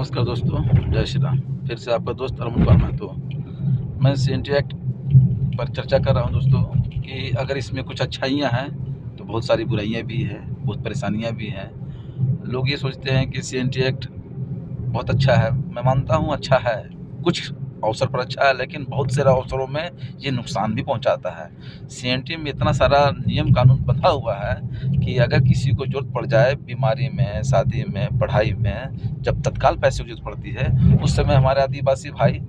नमस्कार दोस्तों, जय श्री राम। फिर से आपका दोस्त अरमान वर्मा। तो मैं CNT एक्ट पर चर्चा कर रहा हूं दोस्तों कि अगर इसमें कुछ अच्छाइयां हैं तो बहुत सारी बुराइयां भी हैं, बहुत परेशानियां भी हैं। लोग ये सोचते हैं कि CNT एक्ट बहुत अच्छा है। मैं मानता हूं अच्छा है, कुछ अवसर पर अच्छा है, लेकिन बहुत सारे अवसरों में ये नुकसान भी पहुंचाता है। CNT में इतना सारा नियम कानून बंधा हुआ है कि अगर किसी को जरूरत पड़ जाए, बीमारी में, शादी में, पढ़ाई में, जब तत्काल पैसे की जरूरत पड़ती है, उस समय हमारे आदिवासी भाई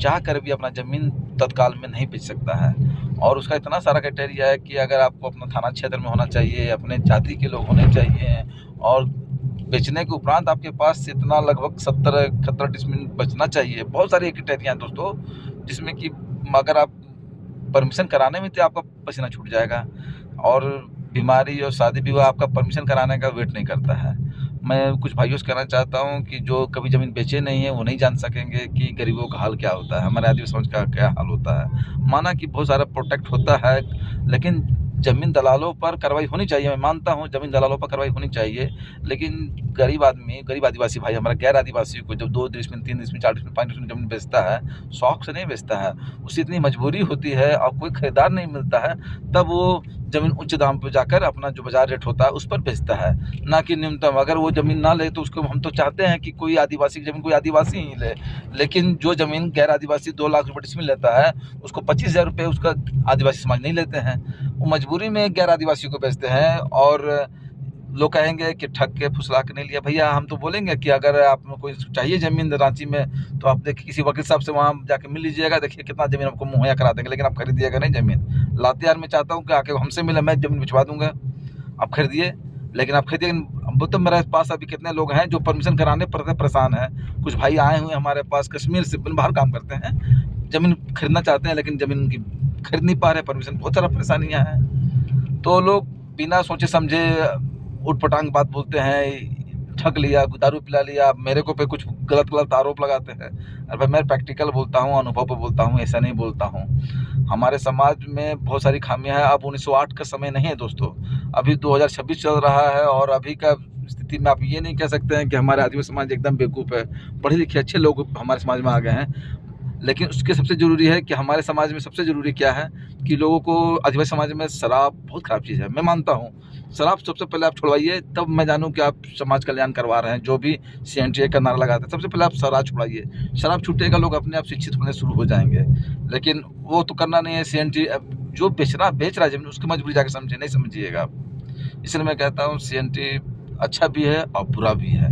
चाह कर भी अपना ज़मीन तत्काल में नहीं बेच सकता है। और उसका इतना सारा क्राइटेरिया है कि अगर आपको अपना थाना क्षेत्र में होना चाहिए, अपने जाति के लोग होने चाहिए, और बेचने के उपरांत आपके पास इतना लगभग 70-71 डिसमिल बचना चाहिए। बहुत सारे क्राइटेरिया हैं दोस्तों, जिसमें कि अगर आप परमिशन कराने में तो आपका पसीना छूट जाएगा, और बीमारी और शादी विवाह आपका परमिशन कराने का वेट नहीं करता है। मैं कुछ भाइयों से कहना चाहता हूं कि जो कभी ज़मीन बेचे नहीं है वो नहीं जान सकेंगे कि गरीबों का हाल क्या होता है, हमारे आदिवासी समाज का क्या हाल होता है। माना कि बहुत सारा प्रोटेक्ट होता है, लेकिन ज़मीन दलालों पर कार्रवाई होनी चाहिए। मैं मानता हूं ज़मीन दलालों पर कार्रवाई होनी चाहिए, लेकिन गरीब आदमी, गरीब आदिवासी भाई, हमारा गैर आदिवासी को जब 2 डिसमिल, 3 डिसमिल, 4 डिसमिल, 5 डिसमिल ज़मीन बेचता है, शौक से नहीं बेचता है, उससे इतनी मजबूरी होती है और कोई खरीदार नहीं मिलता है, तब वो ज़मीन उच्च दाम पे जाकर अपना जो बाजार रेट होता है उस पर बेचता है, ना कि न्यूनतम। अगर वो ज़मीन ना ले तो उसको हम तो चाहते हैं कि कोई आदिवासी की ज़मीन कोई आदिवासी ही ले, लेकिन जो ज़मीन गैर आदिवासी 2 लाख रुपये डिसमिल लेता है, उसको 25,000 रुपये उसका आदिवासी समाज नहीं लेते हैं। वो मजबूरी में गैर आदिवासी को बेचते हैं, और लोग कहेंगे कि ठग के फुसला के नहीं लिया। भैया, हम तो बोलेंगे कि अगर आपको कोई चाहिए ज़मीन रांची में, तो आप देखिए किसी वकील साहब से वहाँ जाके मिल लीजिएगा, देखिए कितना ज़मीन आपको मुहैया करा देंगे, लेकिन आप खरीदिएगा नहीं ज़मीन। लातेहार में चाहता हूँ कि आके हमसे मिले, मैं ज़मीन भिजवा दूंगा, आप खरीदिए। लेकिन आप खरीदिए। वो तो मेरे पास अभी कितने लोग हैं जो परमिशन कराने पर परेशान हैं। कुछ भाई आए हुए हमारे पास कश्मीर से, बाहर काम करते हैं, ज़मीन खरीदना चाहते हैं, लेकिन ज़मीन की खरीद नहीं पा रहे, परमिशन, बहुत सारा परेशानियाँ हैं। तो लोग बिना सोचे समझे उटपटांग बात बोलते हैं, ठग लिया, दारू पिला लिया, मेरे को पे कुछ गलत आरोप लगाते हैं। अरे भाई, मैं प्रैक्टिकल बोलता हूँ, अनुभव पे बोलता हूँ, ऐसा नहीं बोलता हूँ। हमारे समाज में बहुत सारी खामियां हैं। अब 1908 का समय नहीं है दोस्तों, अभी 2026 चल रहा है, और अभी का स्थिति में आप ये नहीं कह सकते हैं कि हमारे आदिवासी समाज एकदम बेवकूफ़ है। पढ़े लिखे अच्छे लोग हमारे समाज में आ गए हैं, लेकिन उसके सबसे ज़रूरी है कि हमारे समाज में सबसे ज़रूरी क्या है कि लोगों को, आदिवासी समाज में शराब बहुत ख़राब चीज़ है। मैं मानता हूँ शराब सबसे पहले आप छुड़वाइए, तब मैं जानूँ कि आप समाज कल्याण करवा रहे हैं। जो भी CNT का नारा लगाते हैं, सबसे पहले आप शराब छुड़ाइए। शराब छूटेगा, लोग अपने आप शिक्षित होने शुरू हो जाएंगे। लेकिन वो तो करना नहीं है। CNT जो बेच रहा है जमीन, उसकी मजबूरी जाकर समझिए, नहीं समझिएगा आप। इसलिए मैं कहता हूँ CNT अच्छा भी है और बुरा भी है।